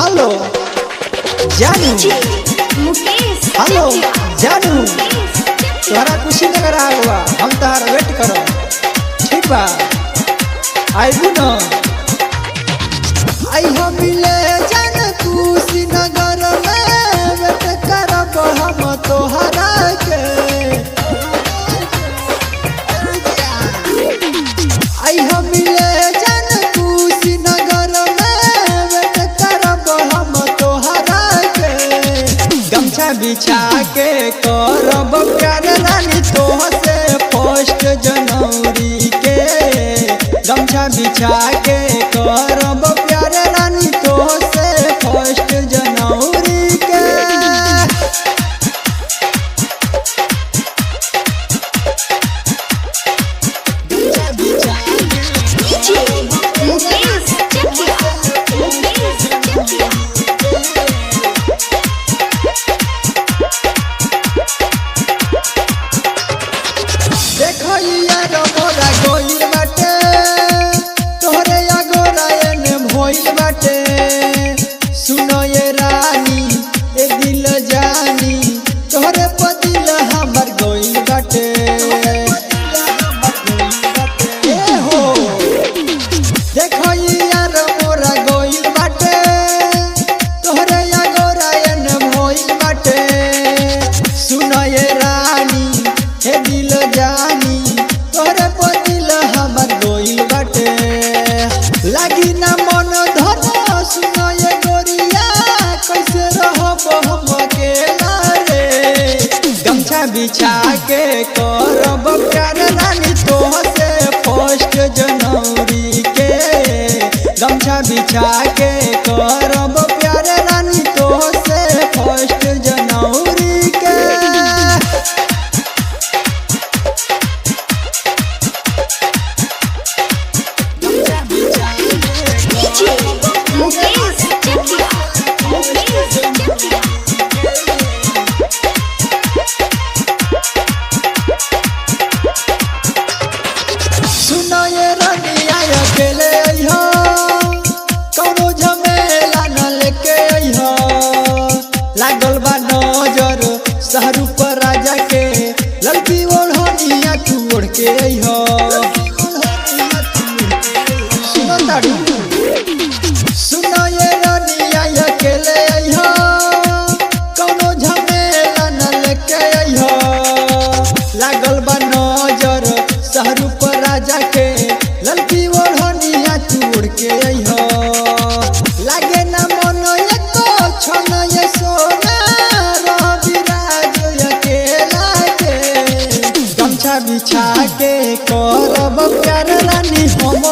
hello जानू hello जानू तोहरा खुशी नगर आवा हम तोहरा वेट करो ठीक बा आइबू न आई हो मिले जान खुशी नगर में वेट करब हम तोहरा के आई हो मिले जान खुशी नगर में वेट करब हम तोहरा के गमछा बिछा के करब प्यार रानी तोहसे फर्स्ट जनवरी के गमछा बिछा के करब प्यार रानी तोहसे फर्स्ट जनवरी के सुनो ये रानी ए दिल जानी तोहरे पदिल हमर गोइल बाटे ए हो देखो यार मोरा गोइल बाटे तोहरे या गोरायन भइल बाटे सुनो ये रानी ए दिल जानी तोहरे पदिल हमर गोइल बाटे लागी ना मन धन सुनो ये गोरिया कैसे रहब हम अकेला रे गमछा बिछा के करब प्यार रानी तोहसे फर्स्ट जनवरी के गमछा बिछा के करब प्यार रानी तोहसे फर्स्ट जनवरी के सुनो ये रनिया अकेले अइहो कौनो झमेला न लेके अइहो लागल बा नजर शहरु पर राजा के लड़की ओढ़निया तू ओढ़ के अइहो सुनो ताड़ू सुनो ये रनिया अकेले अइहो कौनो झमेला न लेके अइहो लागल बा नजर शहरु पर राजा के लड़की ओढ़निया तू उड़ के अइहो लागे ना मन एको छन ये सोना रवि राज अकेला के गमछा बिछा के करब प्यार रानी हम